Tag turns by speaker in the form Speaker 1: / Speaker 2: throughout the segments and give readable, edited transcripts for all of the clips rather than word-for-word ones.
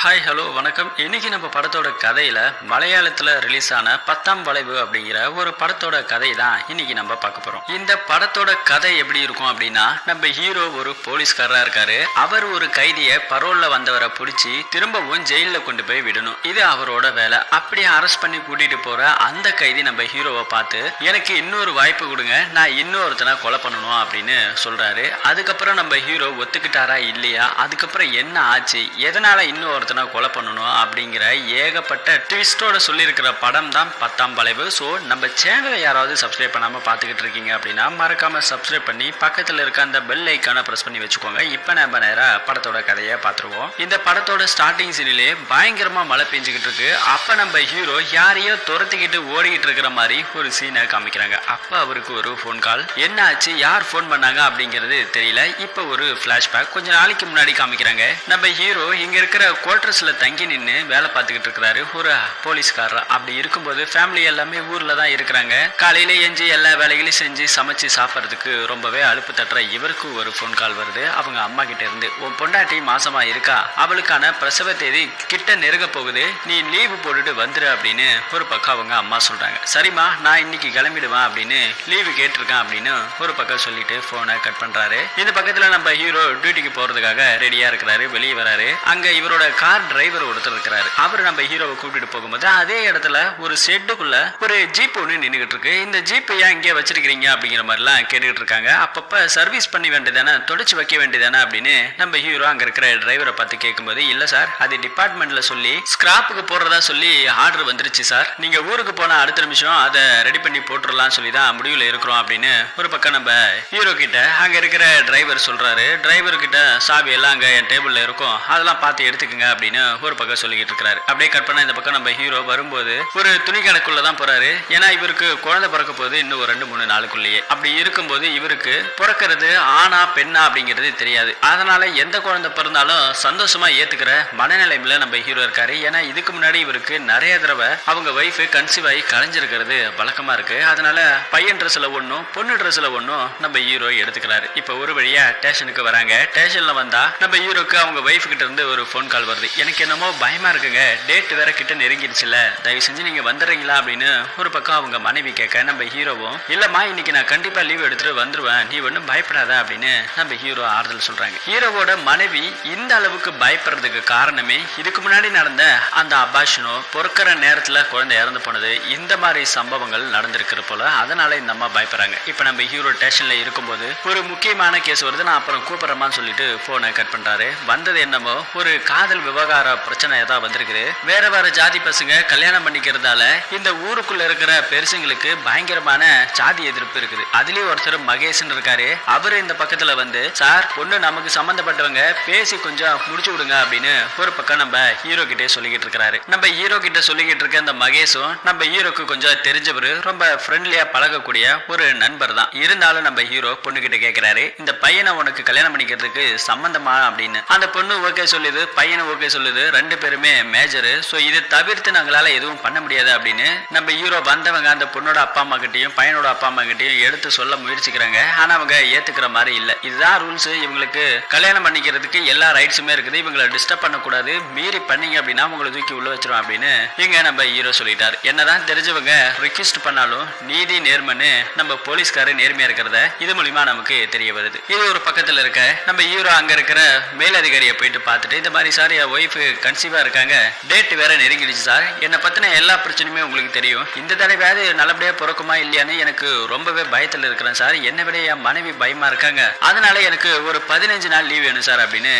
Speaker 1: Hi hello வணக்கம். இன்னைக்கு நம்ம படத்தோட கதையில மலையாளத்துல ரிலீஸ் ஆன 10ஆம் வளைவு அப்படிங்கிற ஒரு படத்தோட கதை தான் இன்னைக்கு நம்ம பார்க்க போறோம். இந்த படத்தோட கதை எப்படி இருக்கும் அப்படின்னா, நம்ம ஹீரோ ஒரு போலீஸ்காரரா இருக்காரு. அவர் ஒரு கைதியை பரோல்ல வந்தவரை பிடிச்சி திரும்பவும் ஜெயில கொண்டு போய் விடணும். இது அவரோட வேலை. அப்படியே அரெஸ்ட் பண்ணி கூட்டிட்டு போற அந்த கைதி நம்ம ஹீரோவை பார்த்து, எனக்கு இன்னொரு வாய்ப்பு கொடுங்க, நான் இன்னொருத்தனை கொலை பண்ணணும் அப்படின்னு சொல்றாரு. அதுக்கப்புறம் நம்ம ஹீரோ ஒத்துக்கிட்டாரா இல்லையா, அதுக்கப்புறம் என்ன ஆச்சு, எதனால இன்னொரு கொலை பண்ணணும் அப்படிங்கிற ஏகப்பட்ட ட்விஸ்டோட சொல்லியிருக்கிற படம் தான் 10ஆம் வளைவு. ஸோ நம்ம சேனலை யாராவது சப்ஸ்கிரைப் பண்ணாமல் பார்த்துக்கிட்டு இருக்கீங்க அப்படின்னா மறக்காம சப்ஸ்கிரைப் பண்ணி பக்கத்தில் இருக்க அந்த பெல் ஐக்கானை ப்ரெஸ் பண்ணி வச்சுக்கோங்க. இப்போ நம்ம நேராக படத்தோட கதையை பார்த்துருவோம். இந்த படத்தோட ஸ்டார்டிங் சீனிலே பயங்கரமா மழை பெஞ்சுக்கிட்டு இருக்கு. அப்போ நம்ம ஹீரோ யாரையோ துரத்திக்கிட்டு ஓடிக்கிட்டு இருக்கிற மாதிரி ஒரு சீனை காமிக்கிறாங்க. அப்போ அவருக்கு ஒரு ஃபோன் கால். என்ன ஆச்சு, யார் ஃபோன் பண்ணாங்க அப்படிங்கிறது தெரியல. இப்போ ஒரு ஃபிளாஷ்பேக் கொஞ்ச நாளைக்கு முன்னாடி காமிக்கிறாங்க. நம்ம ஹீரோ இங்க இருக்கிற குவார்டர்ஸ்ல தங்கி நின்று வேலை பார்த்துக்கிட்டு இருக்கிறாரு, ஒரு போலீஸ்காரர். அப்படி இருக்கும்போது ஃபேமிலி எல்லாமே ஊர்ல தான் இருக்கிறாங்க. காலையில எஞ்சி எல்லா வேலைகளையும் செஞ்சு சமைச்சு சாப்பிட்றதுக்கு ரொம்பவே அலுப்பு தட்டுற இவருக்கு ஒரு ஃபோன் கால் வருது அவங்க அம்மா கிட்ட இருந்து. உன் பொண்டாட்டி மாசமா இருக்கா, அவளுக்கான பிரசவ தேதி கிட்ட நெருங்க போகுது, நீ லீவு போட்டுட்டு வந்துரு அப்படின்னு ஒரு பக்கம் அவங்க அம்மா சொல்றாங்க. சரிம்மா, நான் இன்னைக்கு கிளம்பிடுவேன் அப்படின்னு லீவு கேட்டிருக்கேன் அப்படின்னு ஒரு பக்கம் சொல்லிட்டு போனை கட் பண்றாரு. இந்த பக்கத்துல நம்ம ஹீரோ டியூட்டிக்கு போறதுக்காக ரெடியா இருக்கிறாரு. வெளியே வராரு. அங்க இவரோட கார் டிரைவர் ஒருத்தர் இருக்கிறாரு. அவர் நம்ம ஹீரோவை கூட்டிட்டு போகும்போது அதே இடத்துல ஒரு ஷெட்டுக்குள்ள ஒரு ஜீப் ஒன்று நின்றுகிட்டு இருக்கு. இந்த ஜீப் ஏன் இங்கே வச்சிருக்கீங்க அப்படிங்கிற மாதிரிலாம் கேட்டுக்கிட்டு இருக்காங்க. அப்பப்ப சர்வீஸ் பண்ணி வேண்டியதானே, தொடச்சு வைக்க வேண்டியதானே அப்படின்னு நம்ம ஹீரோ அங்க இருக்கிற டிரைவரை பார்த்து கேட்கும்போது, இல்ல சார், அது டிபார்ட்மெண்ட்ல சொல்லி ஸ்கிராப்புக்கு போடுறதா சொல்லி ஆர்டர் வந்துருச்சு சார், நீங்க ஊருக்கு போன அடுத்த நிமிஷம் அதை ரெடி பண்ணி போட்டுடலாம் சொல்லி தான் முடிவில் இருக்கிறோம் அப்படின்னு ஒரு பக்கம் நம்ம ஹீரோ கிட்ட அங்க இருக்கிற டிரைவர் சொல்றாரு. டிரைவர் கிட்ட சாவி எல்லாம் அங்க என் டேபிள்ல இருக்கும், அதெல்லாம் பார்த்து எடுத்துக்கங்க அப்படின்னு ஒரு பக்கம் சொல்லிக்கிட்டு இருக்காரு. அப்படியே கட் பண்ண இந்த பக்கம் நம்ம ஹீரோ வரும்போது ஒரு துணி கணக்குள்ள தான் போறாரு. ஏன்னா இவருக்கு குழந்தை பிறக்க போது இன்னும் ஒரு 2-3 நாளுக்குள்ளேயே. அப்படி இருக்கும்போது இவருக்கு பிறக்கிறது ஆணா பெண்ணா அப்படிங்கிறது தெரியாது. அதனால எந்த குழந்தை பிறந்தாலும் சந்தோஷமா ஏத்துக்கிற மனநிலைமையில நம்ம ஹீரோ இருக்காரு. ஏன்னா இதுக்கு முன்னாடி இவருக்கு நிறைய தடவை அவங்க ஒய்ஃப் கன்சீவ் ஆகி கலைஞ்சிருக்கிறது வழக்கமா இருக்கு. அதனால பையன் ட்ரெஸ்ல ஒன்னும் பொண்ணு ட்ரெஸ்ல ஒன்னும் நம்ம ஹீரோ எடுத்துக்கிறாரு. இப்ப ஒரு வழியா ஸ்டேஷனுக்கு வராங்க. ஸ்டேஷன்ல வந்தா நம்ம ஹீரோக்கு அவங்க ஒய்ஃப் கிட்ட இருந்து ஒரு போன் கால் வருது. எனக்கு என்னமோ பயமா இருக்குங்க, டேட் வேற கிட்ட நெருங்கிடுச்சுல, தயவு செஞ்சு நீங்க வந்துடுறீங்களா அப்படின்னு ஒரு பக்கம் அவங்க மனைவி கேட்க, நம்ம ஹீரோவும் இல்லம்மா இன்னைக்கு நான் கண்டிப்பா லீவ் எடுத்துட்டு வந்துருவேன், நீ ஒன்னும் பயப்படாத அப்படின்னு நம்ம ஹீரோ ஆறுதல் சொல்றாங்க. ஹீரோவோட மனைவி இந்த அளவுக்கு பயப்படுறதுக்கு காரணமே இதுக்கு முன்னாடி நடந்த அந்த அபாஷனோ, பொறுக்கிற நேரத்துல குழந்தை இறந்து போனது, இந்த மாதிரி சம்பவங்கள் நடந்திருக்கிற போல. அதனால இந்த அம்மா பயப்படுறாங்க. இப்ப நம்ம ஹீரோ ஸ்டேஷன்ல இருக்கும்போது ஒரு முக்கியமான கேஸ் வருது, நான் அப்புறம் கூப்பிடுறேன்னு சொல்லிட்டு போனை கட் பண்றாரு. வந்தது என்னமோ ஒரு காதல் விவகார பிரச்சனை ஏதாவது வந்திருக்குது. வேற வேற ஜாதி பசங்க கல்யாணம் பண்ணிக்கிறதால இந்த ஊருக்குள்ள இருக்கிற பெருசுங்களுக்கு பயங்கரமான ஜாதி எதிர்ப்பு இருக்குது. அதுலயும் ஒருத்தர் மகேஷன் இருக்காரு. அவரு இந்த பக்கத்துல வந்து, சார் பொண்ணு நமக்கு சம்பந்தப்பட்டவங்க, பேசி கொஞ்சம் முடிச்சு விடுங்க அப்படின்னு ஒரு பக்கம் நம்ம ஹீரோ கிட்டே சொல்லிக்கிட்டு இருக்கிறாரு. நம்ம ஹீரோ கிட்ட சொல்லிக்கிட்டு இருக்க அந்த மகேஷும் நம்ம ஹீரோக்கு கொஞ்சம் தெரிஞ்சவரு, ரொம்ப ஃப்ரெண்ட்லியா பழகக்கூடிய ஒரு நண்பர் தான். இருந்தாலும் நம்ம ஹீரோ பொண்ணு கிட்ட கேட்கிறாரு, இந்த பையனை உனக்கு கல்யாணம் பண்ணிக்கிறதுக்கு சம்பந்தமா அப்படின்னு. அந்த பொண்ணு ஓகே சொல்லுது, பையனும் ஓகே சொல்லுது. ரெண்டு பேருமே மேஜரு. ஸோ இதை தவிர்த்து நாங்களால எதுவும் பண்ண முடியாது அப்படின்னு நம்ம ஹீரோ வந்தவங்க அந்த பொண்ணோட அப்பா அம்மா கிட்டையும் பையனோட அப்பா அம்மா கிட்டையும் எடுத்து சொல்ல முயற்சிக்கிறாங்க. ஆனா அவங்க ஏத்துக்கிற மாதிரி இல்லை. இதுதான் ரூல்ஸ், இவங்களுக்கு கல்யாணம் பண்ணிக்கிறதுக்கு எல்லா ரைட்ஸுமே இருக்குது, இவங்களை டிஸ்டர்ப் பண்ணக்கூடாது, மீறி பண்ணீங்க அப்படின்னா உங்களை தூக்கி உள்ள வச்சிரும் அப்படின்னு இங்க நம்ம ஹீரோ சொல்லிட்டாரு. என்னதான் தெரிஞ்சவங்க ரிக்வெஸ்ட் பண்ணாலும் நீதி நேர்மன்னு நம்ம போலீஸ்காரர் நேர்மையா இருக்கிறத இது மூலியமா நமக்கு தெரிய வருது. இது ஒரு பக்கத்துல இருக்க நம்ம ஹீரோ அங்க இருக்கிற மேலதிகாரியை போயிட்டு பார்த்துட்டு, இந்த மாதிரி சார் என் ஒய்ஃப் கன்சீவா இருக்காங்க, டேட் வேற நெருங்கிடுச்சு சார், என்னை பத்தின எல்லா பிரச்சனையுமே உங்களுக்கு தெரியும், இந்த தடவையாவது நல்லபடியா பிறக்குமா இல்லையான்னு எனக்கு ரொம்பவே பயத்துல இருக்கிறேன் சார், என்னை விட என் மனைவி பயமா இருக்காங்க, அதனால எனக்கு ஒரு 15 நாள் லீவ் வேணும் சார் அப்படின்னு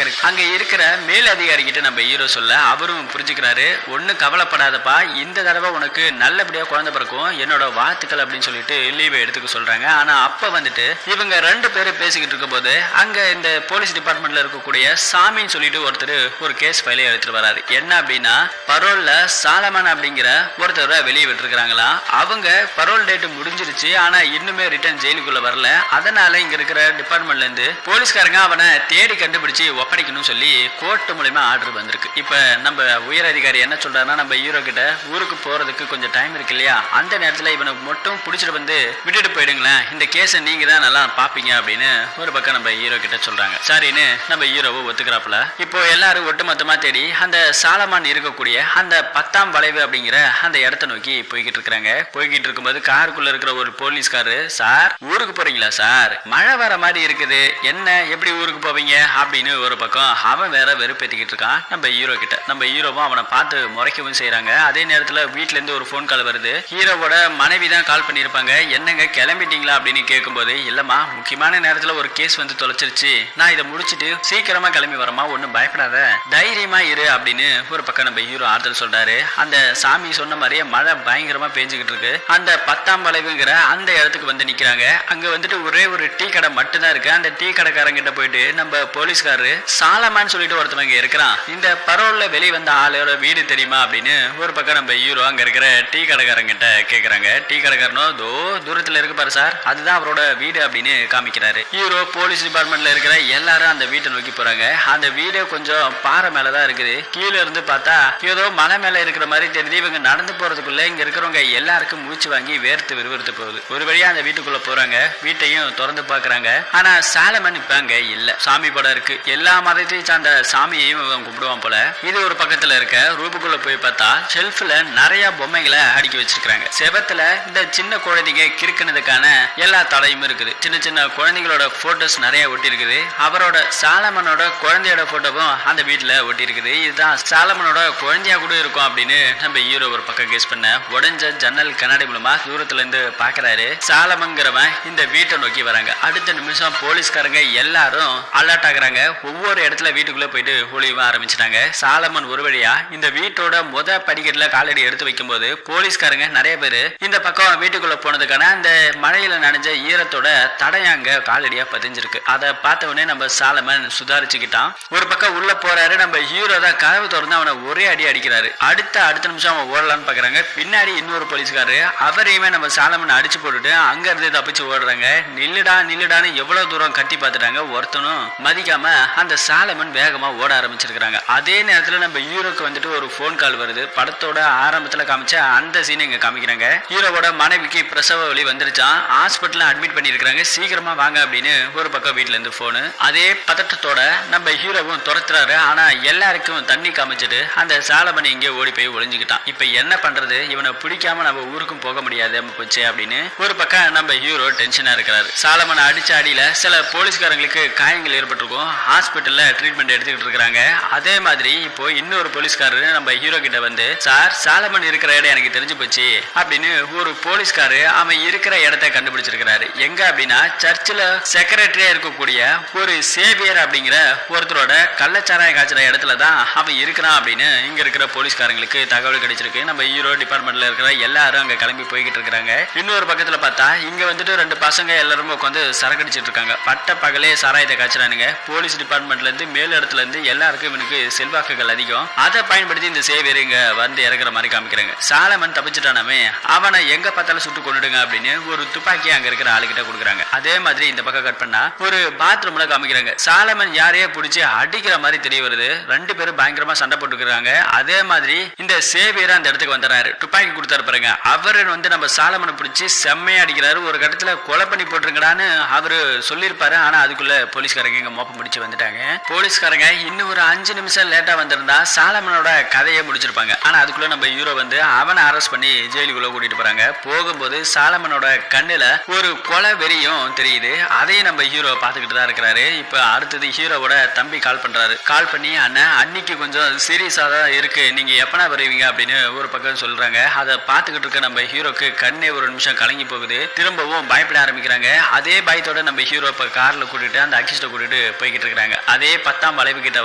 Speaker 1: அங்க இருக்கிற மேல் அதிகாரி கிட்ட நம்ம ஹீரோ சொல்ல, அவரும் புரிஞ்சுக்கிறாரு. ஒண்ணு கவலைப்படாதப்பா, இந்த தடவை உனக்கு நல்லபடியா குழந்தை பிறக்கும், என்னோட வாழ்த்துக்கள் அப்படின்னு சொல்லிட்டு லீவை எடுத்துக்க சொல்றாங்க. ஆனா அப்ப வந்துட்டு இவங்க 2 பேரும் பேசிக்கிட்டு இருக்கும் போது அங்க இந்த போலீஸ் டிபார்ட்மெண்ட்ல இருக்கக்கூடிய சாமின்னு சொல்லிட்டு ஒருத்தர் ஒரு கேஸ் ஃபைலை எடுத்துட்டு வராரு. என்ன அப்படின்னா, பரோல்ல சாலமன் அப்படிங்கிற ஒருத்தரை வெளியே விட்டுருக்காங்களா. அவங்க பரோல் டேட் முடிஞ்சிருச்சு, ஆனா இன்னுமே ரிட்டர்ன் ஜெயிலுக்குள்ள வரல. அதனால இங்க இருக்கிற டிபார்ட்மெண்ட்ல இருந்து போலீஸ்காரங்க அவனை தேடி கண்டுபிடிச்சு ஒப்படைக்கணும்னு சொல்லி கோர்ட் மூலமா ஆர்டர் வந்திருக்கு. இப்ப நம்ம உயர் அதிகாரி என்ன சொல்றாருன்னா, நம்ம ஹீரோ கிட்ட ஊருக்கு போறதுக்கு கொஞ்சம் டைம் இருக்கு இல்லையா, அந்த நேரத்துல இவனை மட்டும் பிடிச்சிட்டு வந்து விட்டுட்டு போயிடுங்களேன், இந்த கேஸை நீங்க தான் நல்லா பாப்பீங்க அப்படின்னு ஒரு பக்கம் நம்ம ஹீரோ கிட்ட சொல்றாங்க. சரின்னு நம்ம ஹீரோவை ஒத்துக்கிறாப்புல. இப்போ எல்லாரும் ஒட்டுமொத்தமா தேடி அந்த சாலமான் இருக்கக்கூடிய அந்த 10ஆம் வளைவு அப்படிங்கிற அந்த இடத்த நோக்கி போய்கிட்டு இருக்காங்க. போய்கிட்டு இருக்கும்போது காருக்குள்ள இருக்கிற ஒரு போலீஸ்காரு, சார் ஊருக்கு போறீங்களா சார், மழை வர மாதிரி இருக்குது, என்ன எப்படி ஊருக்கு போவீங்க அப்படின்னு ஒரு பக்கம் அவன் வேற வெறுப்பேத்திக்கிட்டு இருக்கான் நம்ம ஹீரோ கிட்ட. நம்ம ஹீரோவும் அவனை பார்த்து முறைக்கவும் செய்யறாங்க. அதே நேரத்துல வீட்டுல இருந்து ஒரு போன் கால் வருது. ஹீரோவோட மனைவி தான் கால் பண்ணிருப்பாங்க. என்னங்க கிளம்பிட்டீங்களா அப்படின்னு கேட்கும்போது, இல்லம்மா முக்கியமான நேரத்துல ஒரு கேஸ் வந்து தொலைச்சிருச்சு, நான் இதை முடிச்சிட்டு சீக்கிரமா கிளம்பி வரமா, ஒன்னும் பயப்படாத, தைரியமா இரு அப்படின்னு ஒரு பக்கம் நம்ம ஹீரோ ஆறுதல் சொல்றாரு. அந்த சாமி சொன்ன மாதிரியே மழை பயங்கரமா பெஞ்சுக்கிட்டு இருக்கு. அந்த 10ஆம் வளைவுங்கிற அந்த இடத்துக்கு வந்து நிக்கிறாங்க. அங்க வந்துட்டு ஒரே ஒரு டீ கடை மட்டும் தான் இருக்கு. அந்த டீ கடைக்காரங்கிட்ட போயிட்டு நம்ம போலீஸ்காரரு சாலமான்னு சொல்லிட்டு ஒருத்தவங்க இருக்கிறான், இந்த பரோல்ல வெளியே வந்த ஆளோட வீடு தெரியுமா அப்படின்னு ஒரு பக்கம் நம்ம ஹீரோ அங்க இருக்கிற டீ கடைக்காரங்கிட்ட கேக்குறாங்க. டீ கடைக்காரனும் தோ தூரத்துல இருக்கு பாரு சார், அதுதான் அவரோட வீடு அப்படின்னு காமிக்கிறாரு. ஹீரோ போலீஸ் டிபார்ட்மெண்ட்ல இருக்கிற எல்லாரும் அந்த வீட்டை நோக்கி போறாங்க. அந்த வீடு கொஞ்சம் பாறை மேலதான் இருக்குது. கீழே இருந்து பார்த்தா ஏதோ மலை மேல இருக்கிற மாதிரி தெரியுது. இவங்க நடந்து போறதுக்குள்ள இங்க இருக்கிறவங்க எல்லாருக்கும் மூச்சு வாங்கி வேர்த்து விறுவிறுத்து போகுது. ஒரு வழியா அந்த வீட்டுக்குள்ள போறாங்க. வீட்டையும் திறந்து பாக்குறாங்க. ஆனா சாலமன் இப்ப அங்க இல்ல. சாமி படம் இருக்கு. எல்லா மதத்தையும் சார்ந்த சாமியையும் கும்பிடுவான் போல. இது ஒரு பக்கத்துல இருக்க. ரூமுக்குள்ள போய் பார்த்தா ஷெல்ஃப்ல நிறைய பொம்மைகளை அடுக்கி வச்சிருக்காங்க. செவத்துல இந்த சின்ன குழந்தைங்க கிறுக்குனதுக்கான எல்லா தடையும் இருக்குது. சின்ன சின்ன குழந்தைகளோட போட்டோஸ் நிறைய ஒட்டி இருக்குது. அவரோட சாலமனோட குழந்தையோட போட்டோவும் அந்த வீட்டுல ஒட்டி இருக்குது. இதுதான் சாலமனோட குழந்தையா கூட இருக்கும் அப்படின்னு நம்ம ஹீரோ ஒரு பக்கம் கெஸ் பண்ண, உடைஞ்ச ஜன்னல் கண்ணாடி மூலமா தூரத்துல இருந்து பாக்குறாரு. சாலமன்கிறவன் இந்த வீட்டை நோக்கி வராங்க. அடுத்த நிமிஷம் போலீஸ்காரங்க எல்லாரும் அலர்ட் ஆகுறாங்க. ஒவ்வொரு இடத்துல வீட்டுக்குள்ள போயிட்டு ஒளிவ ஆரம்பிச்சிட்டாங்க. சாலமன் ஒரு வழியா இந்த வீட்டோட முத படிக்கட்டுல காலடி எடுத்து வைக்கும் போது போலீஸ்காரங்க நிறைய பேரு இந்த பக்கம் வீட்டுக்குள்ள போனதுக்கான அந்த மழையில நனைஞ்ச ஈரத்தோட தடையாங்க காலடியா பதிஞ்சிருக்கு. அதை பார்த்த உடனே நம்ம சாலமன் சுதாரிச்சுக்கிட்டான். ஒரு பக்கம் உள்ள போறாரு. நம்ம ஹீரோ தான் கதவு திறந்து அவனை ஒரே அடி அடிக்கிறாரு. அடுத்த நிமிஷம் அவன் ஓடலான்னு பாக்குறாங்க. பின்னாடி இன்னொரு போலீஸ்காரு அவரையுமே நம்ம சாலமன் அடிச்சு போட்டுட்டு அங்க இருந்து தப்பிச்சு ஓடுறாங்க. நில்லுடான்னு எவ்வளவு தூரம் கட்டி பார்த்துட்டாங்க. ஒருத்தனும் மதிக்காம அந்த சாலமன் வேகமா ஓட ஆரம்பிச்சிருக்காங்க. அதே நேரத்துல நம்ம ஹீரோக்கு வந்துட்டு ஒரு போன் கால் வருது. படத்தோட ஆரம்பத்துல காமிச்ச அந்த சீன் இங்க காமிக்கிறாங்க. ஹீரோவோட மனைவிக்கு பிரசவ வலி வந்துருச்சான். ஹாஸ்பிட்டல்ல அட்மிட் பண்ணிருக்காங்க. சீக்கிரமா வாங்க அப்படின்னு ஒரு பக்கம் வீட்டுல இருந்து போனு. அதே பதட்டத்தோட நம்ம ஹீரோவும் துரத்துறாரு. ஆனா எல்லாருக்கும் தண்ணி காமிச்சிட்டு அந்த சாலமன் இங்கே ஓடி போய் ஒளிஞ்சுக்கிட்டான். இப்ப என்ன பண்றது, இவனை பிடிக்காம நம்ம ஊருக்கும் போக முடியாது போச்சு அப்படின்னு ஒரு பக்கம் நம்ம ஹீரோ டென்ஷனா இருக்கிறாரு. சாலமன் அடிச்ச அடியில சில போலீஸ்காரங்களுக்கு காயங்கள் ஏற்பட்டிருக்கும். ஹாஸ்பிட்டல்ல ட்ரீட்மெண்ட் எடுத்துக்கிட்டு இருக்காங்க. அதே மாதிரி இப்போ இன்னொரு போலீஸ்காரரு நம்ம ஹீரோ கிட்ட வந்து, சார் சாலமன் இருக்கிற இடம் எனக்கு தெரிஞ்சு போச்சு அப்படின்னு ஒரு போலீஸ்காரு அவன் இருக்கிற இடத்தை கண்டுபிடிச்சிருக்கிறாரு. எங்க அப்படின்னா சர்ச்சில் செக்ரட்டரியா இருக்கக்கூடிய ஒரு சேவியர் அப்படிங்கிற ஒருத்தரோட கள்ளச்சாராய காய்ச்சற இடத்துல தான் அவன் இருக்கிறான் அப்படின்னு இங்க இருக்கிற போலீஸ்காரங்களுக்கு தகவல் கிடைச்சிருக்கு. நம்ம ஹீரோ டிபார்ட்மெண்ட்ல இருக்கிற எல்லாரும் அங்க கிளம்பி போய்கிட்டு இருக்காங்க. இன்னொரு பக்கத்துல பார்த்தா இங்க வந்துட்டு 2 பசங்க எல்லாரும் உட்காந்து சரக்கடிச்சிட்டு இருக்காங்க. பட்ட பகலே சாராயத்தை காய்ச்சறானுங்க. போலீஸ் டிபார்ட்மெண்ட்ல இருந்து மேல் இடத்துல இருந்து எல்லாருக்கும் இவனுக்கு செல்வாக்குகள் அதிகம். அதை பயன்படுத்தி இந்த சேவியர் இங்க வந்து இறங்குற மாதிரி காமிக்கிறாங்க. சாலமன் தப்பிச்சுட்டானமே, அவனை எங்க பார்த்தாலும் சுட்டு கொண்டுடுங்க அப்படின்னு ஒரு துப்பாக்கி அங்க இருக்கிற ஆளுகிட்ட கொடுக்குறாங்க. அதே மாதிரி இந்த பக்கம் கட் பண்ணா ஒரு பாத்ரூம்ல காமிக்கிறாங்க. சாலமன் யாரையே பிடிச்சி அடிக்கிற மாதிரி தெரிய வருது. 2 பேரும் பயங்கரமா சண்டை போட்டுக்கிறாங்க. அதே மாதிரி இந்த சேவியர் அந்த இடத்துக்கு வந்துறாரு. துப்பாக்கி கொடுத்தாரு பாருங்க. அவரு வந்து நம்ம சாலமனை பிடிச்சி செம்மையா அடிக்கிறாரு. ஒரு கட்டத்துல கொலை பண்ணி போட்டுருங்கடான்னு அவரு சொல்லியிருப்பாரு. ஆனா அதுக்குள்ள போலீஸ்காரங்க இங்க மோப்பம் முடிச்சு வந்துட்டாங்க. போலீஸ்காரங்க இன்னும் ஒரு 5 நிமிஷம் லேட்டா வந்திருந்தா சாலமனோட கதையை முடிச்சிருப்பாங்க. ஆனா அதுக்குள்ள நம்ம ஹீரோ வந்து அவனை அரெஸ்ட் பண்ணி ஜெயிலுக்குள்ள கூட்டிட்டு போறாங்க. போகும்போது சாலமனோட கண்ணுல ஒரு கொலை வெறியும் தெரியுது. அதையும் நம்ம ஹீரோ பாத்துக்கிட்டு தான் இருக்கிறாரு. இப்ப அடுத்தது ஹீரோவோட தம்பி கால் பண்றாரு. கால் பண்ணி, அண்ணன் அன்னைக்கு கொஞ்சம் சீரியஸா தான் இருக்கு, நீங்க எப்பனா வருவீங்க அப்படின்னு ஒரு பக்கம் சொல்றாங்க. அதை பார்த்துக்கிட்டு இருக்க நம்ம ஹீரோக்கு கண்ணே ஒரு நிமிஷம் கலங்கி போகுது. திரும்பவும் பயப்பட ஆரம்பிக்கிறாங்க. அதே பயத்தோட நம்ம ஹீரோ இப்ப கார்ல கூட்டிட்டு அந்த அக்கிஸ்ட கூட்டிட்டு போய்கிட்டு இருக்காங்க. அதே 10ஆம் வளைவு கிட்ட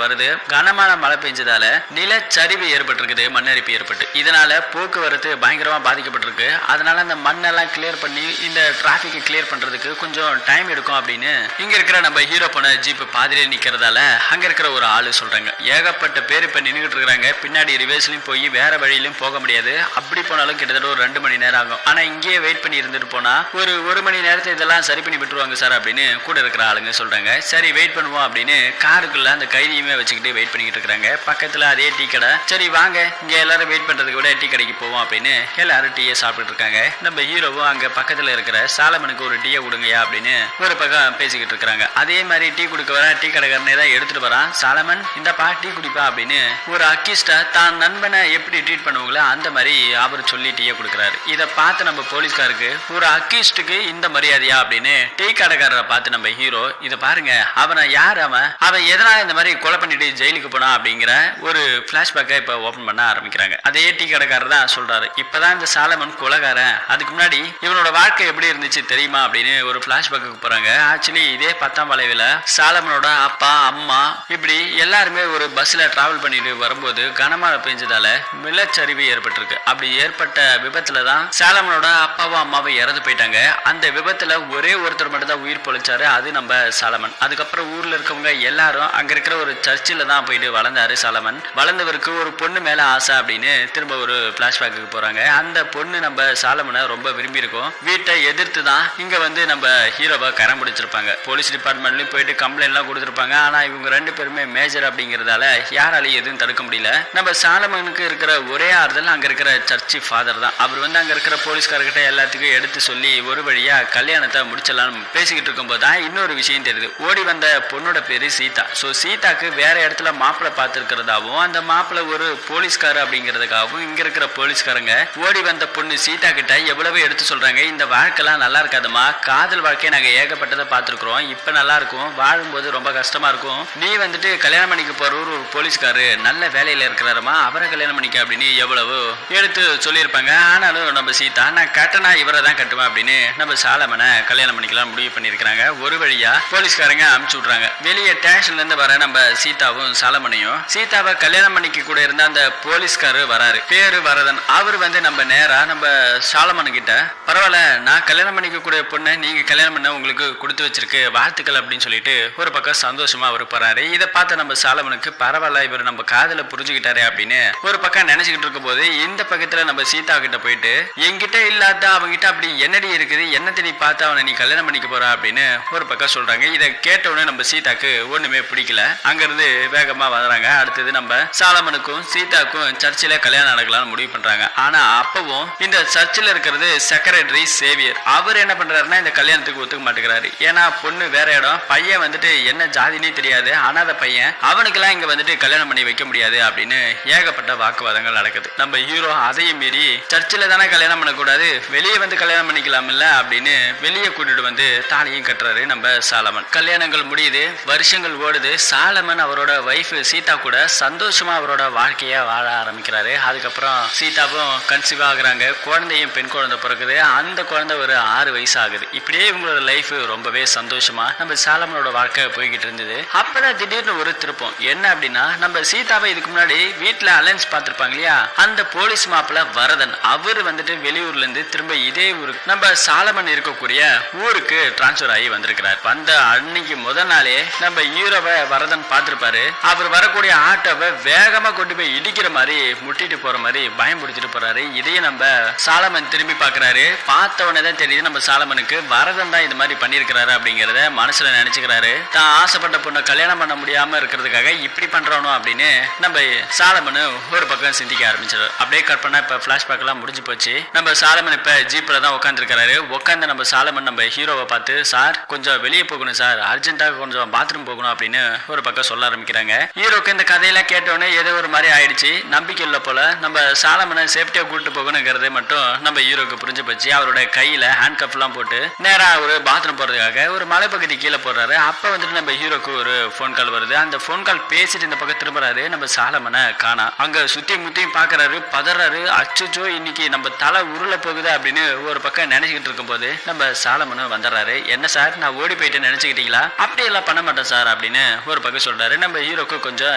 Speaker 1: வருது. கனமான மழை பெஞ்சதால நிலச்சரிவு ஏற்பட்டிருக்குது. மண்ணரிப்பு ஏற்பட்டு இதனால போக்குவரத்து பயங்கரமா பாதிக்கப்பட்டிருக்கு. அதனால அந்த மண்ணெல்லாம் கிளியர் பண்ணி இந்த டிராபிக் கிளியர் பண்றதுக்கு கொஞ்சம் டைம் எடுக்கும் அப்படின்னு இங்க இருக்கிற நம்ம ஹீரோ போன ஜீப் பாதிரியே நிக்கிறதால அங்க இருக்கிற ஒரு ஆளு சொல்றாங்க. ஏகப்பட்ட பேர் இப்ப நின்றுட்டு இருக்காங்க. பின்னாடி ரிவர்ஸ்லயும் போய் வேற வழியிலும் போக முடியாது. அப்படி போனாலும் கிட்டத்தட்ட ஒரு 2 மணி நேரம் ஆகும். ஆனா இங்கேயே வெயிட் பண்ணி இருந்துட்டு போனா ஒரு மணி நேரத்தை இதெல்லாம் சரி பண்ணி விட்டுருவாங்க சார் அப்படின்னு கூட இருக்கிற ஆளுங்க சொல்றாங்க. சரி வெயிட் பண்ணுவோம் அப்படின்னு காருக்குள்ள அந்த கைதியுமே வச்சுக்கிட்டு வெயிட் பண்ணிக்கிட்டு இருக்காங்க. பக்கத்துல அதே டீ கடை. சரி வாங்க இங்க எல்லாரும் வெயிட் பண்றதுக்கு விட டீ கடைக்கு போவோம் அப்படின்னு எல்லாரும் டீயை சாப்பிட்டு இருக்காங்க. நம்ம ஹீரோவும் அங்க பக்கத்துல இருக்கிற சாலமனுக்கு ஒரு டீயை கொடுங்கயா அப்படின்னு ஒரு பக்கம் பேசிக்கிட்டு இருக்காங்க. அதே மாதிரி டீ கொடுக்க வர டீ கடைக்காரனே தான் எடுத்துட்டு வரான். சாலமன் இந்தப்பா டீ குடிப்பா அப்படின்னு ஒரு அக்கிஸ்டா தான் நண்பனை எப்படி ட்ரீட் பண்ணுவாங்களோ அந்த மாதிரி அவர் சொல்லி டீயை கொடுக்குறாரு. இதை பார்த்து நம்ம போலீஸ்காருக்கு ஒரு அக்கிஸ்டுக்கு இந்த மரியாதையா அப்படின்னு டீ கடைக்காரரை பார்த்து நம்ம ஹீரோ இதை பாருங்க அவனை யார் அவன் எதனால இந்த மாதிரி கொலை பண்ணிட்டு ஜெயிலுக்கு போனா அப்படிங்கிற ஒரு பிளாஷ்பேக்கை இப்ப ஓபன் பண்ண ஆரம்பிக்கிறாங்க. அதே டீ கடைக்காரர் தான் சொல்றாரு, இப்பதான் இந்த சாலமன் கொலைகாரன், அதுக்கு முன்னாடி இவனோட வாழ்க்கை எப்படி இருந்துச்சு தெரியுமா அப்படின்னு ஒரு பிளாஷ்பேக்கு போறாங்க. ஆக்சுவலி இதே 10ஆம் வளைவுல சாலமனோட அப்பா அம்மா இப்படி எல்லாருமே ஒரு பஸ்ல டிராவல் பண்ணிட்டு வரும்போது கனமழை பெஞ்சதால நிலச்சரிவு ஏற்பட்டிருக்கு. அப்படி ஏற்பட்ட விபத்துல தான் சாலமனோட அப்பாவும் அம்மாவும் இறந்து போயிட்டாங்க. அந்த விபத்துல ஒரே ஒருத்தர் மட்டும் தான் உயிர் பொழைச்சாரு, அது நம்ம சாலமன். அதுக்கப்புறம் ஊர்ல இருக்கவங்க எல்லாரும் அங்க இருக்கிற ஒரு சர்ச்சில் தான் போயிட்டு வளர்ந்தாரு சாலமன். வளர்ந்தவருக்கு ஒரு பொண்ணு மேல ஆசை அப்படின்னு திரும்ப ஒரு பிளாஷ்பேக்கு போறாங்க. அந்த பொண்ணு நம்ம சாலமனை ரொம்ப விரும்பி இருக்கும். வீட்டை எதிர்த்து தான் இங்க வந்து நம்ம ஹீரோவை கரம் பிடிச்சிருப்பாங்க. போலீஸ் டிபார்ட்மெண்ட்லயும் போயிட்டு கம்ப்ளைண்ட் எல்லாம் கொடுத்துருப்பாங்க. ஆனா இவங்க 2 பேருமே மேஜர் அப்படிங்கறதால யாராலையும் எதுவும் தடுக்க முடியல. நம்ம சாலமனுக்கு இருக்கிற ஒரே ஆறுதல் அங்க இருக்கிற சர்ச்சி ஃபாதர் தான். அவர் வந்து அங்க இருக்கிற போலீஸ்காரர்கிட்ட எல்லாத்துக்கும் எடுத்து சொல்லி ஒரு வழியா கல்யாணத்தை முடிச்சலாம் பேசிக்கிட்டு இருக்கும்போது தான் இன்னொரு விஷயம் தெரியுது. ஓடி வந்த பொண்ணோட பேரு சீதா. ஸோ சீதாக்கு வேற இடத்துல மாப்பிள்ளை பார்த்துருக்கிறதாவும் அந்த மாப்பிள்ளை ஒரு போலீஸ்காரர் அப்படிங்கிறதுக்காகவும் இங்க இருக்கிற போலீஸ்காரங்க ஓடி வந்த பொண்ணு சீதா கிட்ட எவ்வளவு எடுத்து சொல்றாங்க, இந்த வாழ்க்கைலாம் நல்லா இருக்காதுமா, காதல் வாழ்க்கையை நாங்க ஏகப்பட்டதை பார்த்துருக்குறோம், இப்ப நல்லா இருக்கும், வாழும்போது ரொம்ப கஷ்டமா இருக்கும், நீ வந்துட்டு கல்யாணம் பண்ணிக்க போற ஒரு போலீஸ்காரு நல்ல வேலையில இருக்கிறாரமா, அவரை கல்யாணம் பண்ணிக்க அப்படின்னு எவ்வளவு எடுத்து சொல்லியிருப்பாங்க. ஆனாலும் நம்ம சீதா நான் கட்டணா இவரை தான் கட்டுவேன் அப்படின்னு நம்ம சாலமனை கல்யாணம் பண்ணிக்கலாம் முடிவு பண்ணியிருக்கிறாங்க. ஒரு வழியா போலீஸ்காரங்க அனுப்பிச்சு விட்றாங்க. வெளியே ஸ்டேஷன்ல இருந்து வர நம்ம சீதாவும் சாலமனையும் சீதாவை கல்யாணம் பண்ணிக்க கூட இருந்த அந்த போலீஸ்காரு வராரு, பேரு வரதன். அவர் வந்து நம்ம நேரா நம்ம சாலமன் கிட்ட பரவாயில்ல நான் கல்யாணம் பண்ணிக்க கூடிய பொண்ணை நீங்க கல்யாணம் பண்ண உங்களுக்கு கொடுத்து வச்சிருக்கு வாழ்த்துக்கள் அப்படின்னு சொல்லிட்டு ஒரு பக்கம் சந்தோஷமா அவர் போறாரு. இதை பார்த்து நம்ம சாலமனுக்கு பரவாயில்ல இவர் நம்ம காதல புரிஞ்சுக்கிட்டாரு அப்படின்னு ஒரு பக்கம் நினைச்சுக்கிட்டு இருக்கும் போது இந்த பக்கத்துல நம்ம சீதா கிட்ட போயிட்டு என்கிட்ட இல்லாத அவங்கிட்ட அப்படி என்னடி இருக்குது என்னத்தை நீ பார்த்து அவனை நீ கல்யாணம் பண்ணிக்க போறா அப்படின்னு ஒரு பக்கம் சொல்றாங்க. இதை கேட்ட உடனே நம்ம சீதாக்கு ஒண்ணுமே பிடிக்கல. அங்கிருந்து வேகமா வர்றாங்க. அடுத்தது நம்ம சாலமனுக்கும் சீதாக்கும் சர்ச்சில் கல்யாணம் நடக்கலாம்னு முடிவு பண்றாங்க. ஆனா அப்பவும் இந்த சர்ச்சில் இருக்கிறது செக்ரட்டரி சேவியர். அவர் என்ன பண்றாருன்னா இந்த கல்யாணத்துக்கு ஒத்துக்க மாட்டேங்கிறாரு. ஏன்னா பொண்ணு வேற இடம், பையன் வந்துட்டு என்ன ஜாதினே தெரியாது, அனாத பையன், அவனுக்கெல்லாம் இங்க வந்துட்டு கல்யாணம் பண்ணி வைக்க முடியாது அப்படின்னு ஏகப்பட்ட வாக்குவாதங்கள் நடக்குது. நம்ம ஹீரோ அதையும் மீறி சர்ச்சில் தானே கல்யாணம் பண்ணக்கூடாது, வெளியே வந்து கல்யாணம் பண்ணிக்கலாம் இல்ல அப்படின்னு வெளியே கூட்டிட்டு வந்து தாலியும் கட்டுறாரு நம்ம சாலமன். கல்யாணங்கள் முடியுது, வருஷங்கள் ஓடுது. சாலமன் அவரோட வைஃப் சீதா கூட சந்தோஷமா அவரோட வாழ்க்கைய வாழ ஆரம்பிக்கிறாரு. அதுக்கப்புறம் சீதாவும் கன்சீவ் ஆகுறாங்க, குழந்தையும் பெண் குழந்தை பிறகுது. அந்த குழந்தை ஒரு 6 வயசு ஆகுது. இப்படியே இவங்களோட லைஃப் ரொம்பவே சந்தோஷமா நம்ம சாலமனோட வாழ்க்கை போய்கிட்டு இருந்தது. அப்பதான் திடீர்னு ஒரு திருப்பம் என்ன அப்படின்னா நம்ம சீதாவை இதுக்கு முன்னாடி வீட்டுல அலைன்ஸ் பார்த்திருப்பாங்க இல்லையா, அந்த போலீஸ் மாப்பிள்ள வரதன் அவர் வந்துட்டு வெளியூர்ல இருந்து திரும்ப இதே ஊருக்கு நம்ம சாலமன் இருக்கக்கூடிய ஊருக்கு டிரான்ஸ்பர் ஆகி வந்திருக்கிறார். வந்த அன்னைக்கு முதல் நாளே நம்ம ஹீரோவை வரதன் பார்த்திருப்பாரு. அவர் வரக்கூடிய ஆட்டோவை வேகமா கொண்டு போய் இடிக்கிற மாதிரி முட்டிட்டு போற மாதிரி பயம் பிடிச்சிட்டு போறாரு. இதையே நம்ம சாலமன் திரும்பி பாக்குறாரு. பார்த்த உடனே தான் தெரியுது நம்ம சாலமனுக்கு வரதன் தான் இது மாதிரி பண்ணிருக்கிறாரு அப்படிங்கறத மனசுல நினைச்சுக்கிறாரு. தான் ஆசைப்பட்ட பொண்ணை கல்யாணம் பண்ண முடியாம இருக்கிறதுக்காக இப்படி பண்றானோ அப்படின்னு நம்ம சாலமன் ஒரு பக்கம் சிந்திக்க ஆரம்பிச்சிடும். அப்படியே கட் பண்ணா இப்ப பிளாஷ்பேக் எல்லாம் முடிஞ்சு போச்சு. நம்ம சாலமன் இப்ப ஜீப்ல தான் உட்காந்துருக்காரு. உட்காந்து நம்ம சாலமன் நம்ம ஹீரோவை பார்த்து சார் கொஞ்சம் வெளியே போகணும் சார், அர்ஜென்ட்டா கொஞ்சம் பாத்ரூம் போகணும் அப்படின்னு ஒரு பக்கம் சொல்ல ஆரம்பிக்கிறாங்க. ஹீரோக்கு இந்த கதையெல்லாம் கேட்டோன்னே ஏதோ ஒரு மாதிரி ஆயிடுச்சு, நம்பிக்கை இல்லை போல. நம்ம சாலமனை சேஃப்டியா கூட்டு போகணுங்கிறத மட்டும் நம்ம ஹீரோக்கு புரிஞ்சு போச்சு. அவரோட கையில ஹேண்ட் கப் எல்லாம் போட்டு நேரா ஒரு பாத்ரூம் போறதுக்காக ஒரு மலைப்பகுதி கீழே போடுறாரு. அப்ப வந்துட்டு நம்ம ஹீரோக்கு ஒரு போன் கால் வருது. அந்த போன் கால் பேசிட்டு இந்த பக்கம் திரும்புறாரு. நம்ம சாலமனை காணா. அங்க சுத்தி முத்தியும் பாக்குறாரு, பதறாரு. அச்சோ இன்னைக்கு நம்ம தலை உருள போகுது அப்படின்னு ஒரு பக்கம் நினைச்சுக்கிட்டு இருக்கும் போது நம்ம சாலமனும் வந்துடுறாரு. என்ன சார் நான் ஓடி போயிட்டு நினைச்சுக்கிட்டீங்களா, அப்படி எல்லாம் பண்ண மாட்டேன் சார் அப்படின்னு ஒரு பக்கம் சொல்றாரு. நம்ம ஹீரோக்கு கொஞ்சம்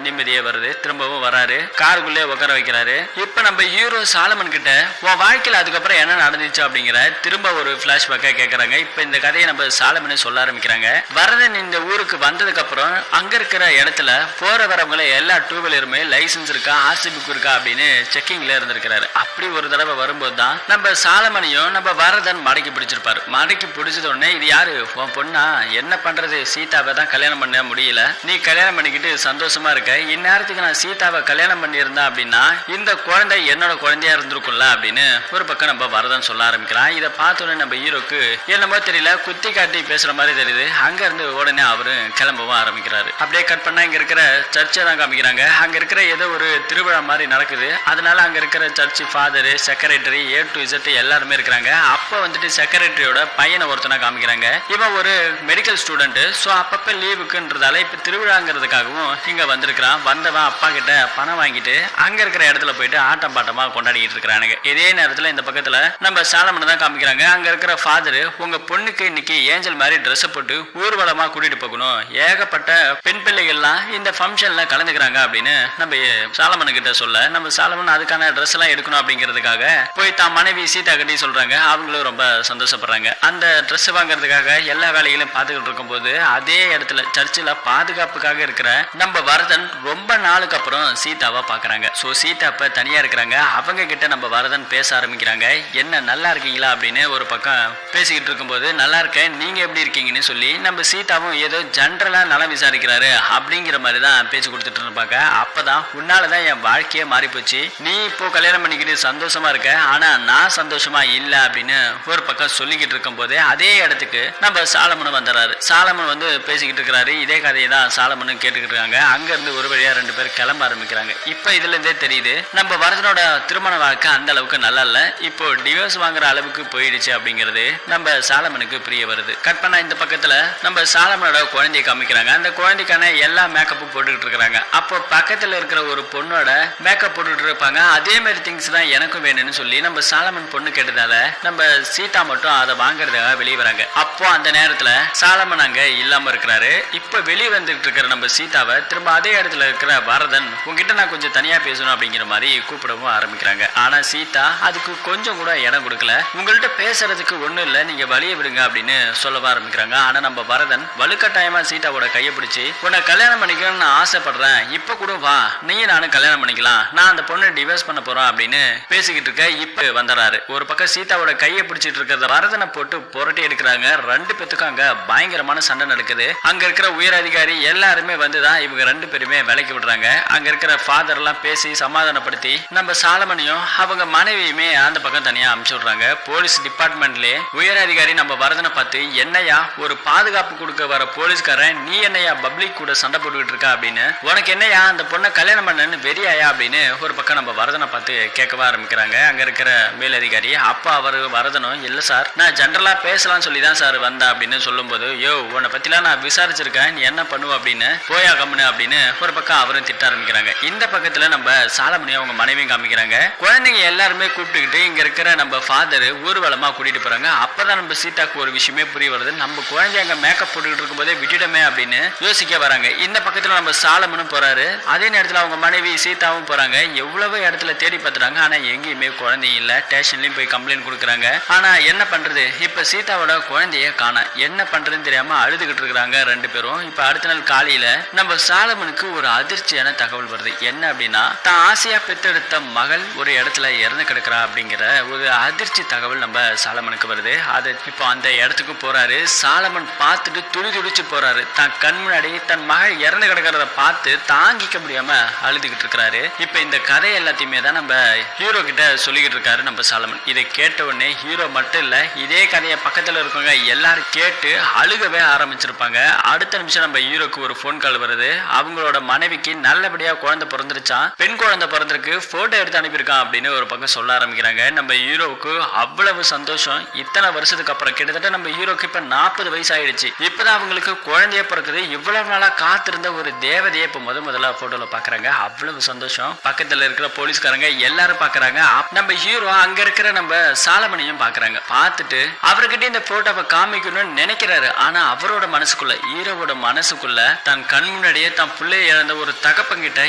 Speaker 1: நிம்மதியே வருது. திரும்பவும் வராரு, காருக்குள்ளே உட்கார வைக்கிறாரு. இப்ப நம்ம ஹீரோ சாலமன் கிட்ட உன் வாழ்க்கையில அதுக்கப்புறம் என்ன நடந்துச்சு அப்படிங்கிற திரும்ப ஒரு பிளாஷ்பேக்கா கேட்கறாங்க. இப்ப இந்த கதையை நம்ம சாலமனை சொல்ல ஆரம்பிக்கிறாங்க. வரதன் இந்த ஊருக்கு வந்ததுக்கு அப்புறம் அங்க இருக்கிற இடத்துல போற வரவங்களை எல்லா டூ வீலருமே லைசன்ஸ் இருக்கா ஆர்சி புக் இருக்கா அப்படின்னு செக்கிங்ல இருந்திருக்கிறாரு. அப்படி ஒரு தடவை வரும்போது தான் நம்ம சாலமனையும் நம்ம வரதன் மடக்கி பிடிச்சிருப்பாரு. மடக்கி பிடிச்சது உடனே இது யாரு உன் பொண்ணா, என்ன பண்றது சீதாவை தான் கல்யாணம் பண்ண முடியல, நீ கல்யாணம் பண்ணிக்கிட்டு சந்தோஷமா இருக்க, இந்நேரத்துக்கு நான் சீதாவை கல்யாணம் பண்ணி இருந்தா அப்படின்னா இந்த குழந்தை என்னோட குழந்தையா இருந்திருக்கும்ல அப்படின்னு ஒரு பக்கம் நம்ம வரதன் சொல்ல ஆரம்பிக்கிறான். இதை பார்த்தோன்னே நம்ம ஹீரோக்கு என்னமோ தெரியல குத்தி காட்டி பேசுற மாதிரி தெரியுது. அங்க இருந்து உடனே அவரு கிளம்பவும் ஆரம்பிக்கிறாரு. அப்படியே கட் பண்ணா இங்க இருக்கிற சர்ச்சை தான் காமிக்கிறாங்க. அங்க இருக்கிற ஏதோ ஒரு திருவிழா மாதிரி நடக்குது. அதனால அங்க இருக்கிற search father, secretary, A to Z எல்லாருமே இருக்கிறாங்க. அப்ப வந்துட்டு செக்ரட்டரியோட பையனை ஒருத்தனை காமிக்கிறாங்க. இவன் ஒரு மெடிக்கல் ஸ்டூடெண்ட். ஸோ அப்பப்ப லீவுக்குன்றதால இப்ப திருவிழாங்கிறதுக்காகவும் இங்க வந்திருக்கிறான். வந்தவன் அப்பா கிட்ட பணம் வாங்கிட்டு அங்க இருக்கிற இடத்துல போயிட்டு ஆட்டம் பாட்டமா கொண்டாடிட்டு இருக்கிறானுங்க. இதே நேரத்துல இந்த பக்கத்துல நம்ம சாலமனை தான் காமிக்கிறாங்க. அங்க இருக்கிற ஃபாதர், உங்க பொண்ணுக்கு இன்னைக்கு ஏஞ்சல் மாதிரி ட்ரெஸ் போட்டு ஊர்வலமா கூட்டிட்டு போகணும், ஏகப்பட்ட பெண் பிள்ளைகள்லாம் இந்த ஃபங்க்ஷன்ல கலந்துக்கிறாங்க அப்படின்னு நம்ம சாலமன் கிட்ட சொல்ல, நம்ம சாலமன் அதுக்கான ட்ரெஸ் எல்லாம் எடுக்கணும் அப்படிங்கிறதுக்காக போய் தான் மனைவி சீதா கட்டி சொல்றாங்க. அவங்களும் ரொம்ப சந்தோஷப்படுறாங்க. அந்த ட்ரெஸ் வாங்குறதுக்காக எல்லா வேலைகளையும் பார்த்துக்கிட்டு இருக்கும் போது அதே இடத்துல சர்ச்சில் பாதுகாப்புக்காக இருக்கிற நம்ம வரதன் ரொம்ப நாளுக்கு அப்புறம் சீதாவை பாக்குறாங்க. சோ சீதா இப்ப தனியா இருக்கிறாங்க. அவங்க கிட்ட நம்ம வரதன் பேச ஆரம்பிக்கிறாங்க. என்ன நல்லா இருக்கீங்களா அப்படின்னு ஒரு பக்கம் பேசிக்கிட்டு இருக்கும்போது, நல்லா இருக்கேன், நீங்க எப்படி இருக்கீங்கன்னு சொல்லி நம்ம சீதாவும் ஏதோ ஜென்ரலா நலம் விசாரிக்கிறாரு அப்படிங்கிற மாதிரி தான் பேச்சு கொடுத்துட்டு இருப்பாங்க. அப்பதான் உன்னாலதான் என் வாழ்க்கையே மாறி போச்சு, நீ இப்போ கல்யாணம் பண்ணிக்கிட்டு சந்தோஷமா இருக்க, ஆனா நான் சந்தோஷமா இல்ல அப்படின்னு ஒரு பக்கம் சொல்லிக்கிட்டு இருக்கும் போதே அதே இடத்துக்கு நம்ம சாலமன் வந்துடுறாரு. சாலமன் வந்து பேசிக்கிட்டு இருக்கிறாரு. இதே கதையை தான் சாலமனும் கேட்டுக்கிட்டு இருக்காங்க. அங்க இருந்து ஒரு வழியா ரெண்டு பேர் கிளம்ப ஆரம்பிக்கிறாங்க. இப்ப இதுல இருந்தே தெரியுது நம்ம வரதனோட திருமண வாழ்க்கை அந்த அளவுக்கு நல்லா இல்ல, இப்போ டிவோர்ஸ் வாங்குற அளவுக்கு போயிடுச்சு அப்படிங்கிறது நம்ம சாலமனுக்கு புரிய வருது. கட் பண்ணா இந்த பக்கத்துல நம்ம சாலமனோட குழந்தையை காமிக்கிறாங்க. அந்த குழந்தைக்கான எல்லா மேக்கப்பும் போட்டுக்கிட்டு இருக்காங்க. அப்போ பக்கத்துல இருக்கிற ஒரு பொண்ணோட மேக்கப் போட்டுட்டு இருப்பாங்க. அதே மாதிரி திங்ஸ் தான் எனக்கும் வேணும்னு சொல்லி நம்ம சாலமன் பொண்ணு கேட்டதால நம்ம சீதா மட்டும் அதை வாங்குறதுக்காக வெளியே வராங்க. அப்போ அந்த நேரத்துல சாலமன் அங்க இல்லாம இருக்கிறாரு. இப்ப வெளியே வந்துட்டு இருக்கிற நம்ம சீதாவை திரும்ப அதே இடத்துல இருக்கிற வரதன், உங்ககிட்ட நான் கொஞ்சம் தனியா பேசணும் அப்படிங்கிற மாதிரி கூப்பிடவும் ஆரம்பிக்கிறாங்க. ஆனா சீதா அதுக்கு கொஞ்சம் கூட இடம் கொடுக்கல. உங்கள்கிட்ட பேசுறதுக்கு ஒண்ணும் இல்ல, நீங்க வழிய விடுங்க அப்படின்னு சொல்லவும் ஆரம்பிக்கிறாங்க. ஆனா நம்ம வரதன் வலுக்கட்டாயமா சீதாவோட கையை பிடிச்சி, உன்னை கல்யாணம் பண்ணிக்கணும்னு நான் ஆசைப்படுறேன், இப்ப கூட வா, நீயும் நானும் கல்யாணம் பண்ணிக்கலாம், நான் அந்த பொண்ணை டிவோர்ஸ் பண்ண போறோம் அப்படின்னு பேசிக்கிட்டு இருக்க. இப்ப வந்துறாரு. ஒரு பக்கம் சீதாவோட கையை பிடிச்சிட்டு இருக்கிறத வரதனை போட்டு புரட்டி எடுக்கிறாங்க. ரெண்டு பேத்துக்கும் அங்க பயங்கரமான சண்டை நடக்குது. அங்க இருக்கிற உயர் அதிகாரி எல்லாருமே வந்துதான் இவங்க ரெண்டு பேருமே விலைக்கு விடுறாங்க. அங்க இருக்கிற ஃபாதர் எல்லாம் பேசி சமாதானப்படுத்தி நம்ம சாலமனையும் அவங்க மனைவியுமே அந்த பக்கம் தனியா அனுப்பிச்சு விடுறாங்க. போலீஸ் டிபார்ட்மெண்ட்லயே உயர் அதிகாரி நம்ம வரதனை பார்த்து, என்னையா ஒரு பாதுகாப்பு கொடுக்க வர போலீஸ்காரன், நீ என்னையா பப்ளிக் கூட சண்டை போட்டுக்கிட்டு இருக்கா அப்படின்னு, உனக்கு என்னையா அந்த பொண்ணை கல்யாணம் பண்ணு வெறியாயா அப்படின்னு ஒரு பக்கம் நம்ம வரதனை பார்த்து கேட்கவா ஆரம்பிக்கிறாங்க அங்க இருக்கிற மேலதிகாரி. அப்ப அவர் வரதனும், இல்ல சார், நான் ஜென்ரலா பேசலாம் சொல்லிதான் சார் வந்தேன் அப்படின்னு சொல்லும் போது, யோ உன்னை பத்திலாம் நான் விசாரிச்சிருக்கேன், நீ என்ன பண்ணுவ அப்படின்னு, போயா கம்முன்னு அப்படின்னு ஒரு பக்கம் அவரும் திட்ட ஆரம்பிக்கிறாங்க. இந்த பக்கத்துல நம்ம சாலமனையும் அவங்க மனைவியும் காமிக்கிறாங்க. குழந்தைங்க எல்லாருமே கூப்பிட்டுக்கிட்டு இங்க இருக்கிற நம்ம ஃபாதர் ஊர்வலமா கூட்டிட்டு போறாங்க. அப்பதான் நம்ம சீதாக்கு ஒரு விஷயமே புரிய வருது, நம்ம குழந்தை அங்க மேக்கப் போட்டுக்கிட்டு இருக்கும் போதே விட்டுடமே அப்படின்னு யோசிக்க வராங்க. இந்த பக்கத்துல நம்ம சாலமனும் போறாரு. அதே நேரத்துல அவங்க மனைவி சீதாவும் போறாங்க. எவ்வளவு இடத்துல தேடி பார்த்துறாங்க, ஆனா எங்கேயுமே குழந்தை இல்ல. ஸ்டேஷன்லயும் போய் கம்ப்ளைண்ட் கொடுக்குறாங்க. ஆனா என்ன பண்றது, இப்ப சீதாவோட குழந்தைய காண, என்ன பண்றதுன்னு தெரியாம அழுதுகிட்டு இருக்கிறாங்க ரெண்டு பேரும். இப்ப அடுத்த நாள் காலையில நம்ம சாலமனுக்கு ஒரு அதிர்ச்சியான தகவல் வருது. என்ன அப்படின்னா, தான் ஆசையா பெற்றெடுத்த மகள் ஒரு இடத்துல இறந்து கிடக்குறா அப்படிங்கிற ஒரு அதிர்ச்சி தகவல் நம்ம சாலமனுக்கு வருது. அது இப்போ அந்த இடத்துக்கு போறாரு. சாலமன் பார்த்துட்டு துடி துடிச்சு போறாரு. தான் கண் முன்னாடி தன் மகள் இறந்து கிடக்கிறத பார்த்து தாங்கிக்க முடியாம அழுதுகிட்டு இருக்கிறாரு. இப்ப இந்த கதை எல்லாத்தையுமே தான் நம்ம ஹீரோ கிட்ட சொல்லிக்கிட்டு இருக்காரு நம்ம சாலமன். இதை கேட்ட உடனே ஹீரோ மட்டும் இல்ல, இதே கதையை பக்கத்துல இருக்கவங்க எல்லாரும் கேட்டு அழுகவே ஆரம்பிச்சிருப்பாங்க. அடுத்த நிமிஷம் நம்ம ஹீரோக்கு ஒரு போன் கால் வருது. அவங்களோட மனைவிக்கு நல்லபடியா குழந்தை பிறந்துருச்சான், பெண் குழந்தை பிறந்திருக்கு, போட்டோ எடுத்து அனுப்பியிருக்கான் அப்படின்னு ஒரு பக்கம் சொல்ல ஆரம்பிக்கிறாங்க. நம்ம ஹீரோவுக்கு அவ்வளவு சந்தோஷம். இத்தனை வருஷத்துக்கு அப்புறம் கிட்டத்தட்ட நம்ம ஹீரோக்கு இப்ப 40 வயசு ஆயிடுச்சு. இப்பதான் அவங்களுக்கு குழந்தைய பிறக்குது. இவ்வளவு நாளா காத்திருந்த ஒரு தேவதையை இப்ப முதல்ல போட்டோல பாக்குறாங்க. அவ்வளவு சந்தோஷம். பக்கத்துல இருக்கிற போலீஸ்காரங்க எல்லாரும் பாக்குறாங்க. நம்ம ஹீரோ அங்க இருக்கிற நம்ம சாலமனையும் பாக்குறாங்க. பார்த்துட்டு அவர்கிட்ட இந்த போட்டோவை காமிக்கணும்னு நினைக்கிறாரு. ஆனா அவரோட மனசுக்குள்ள, ஹீரோவோட மனசுக்குள்ள தன் கண் முன்னாடியே தான் பிள்ளைய இழந்த ஒரு தகப்பங்கிட்ட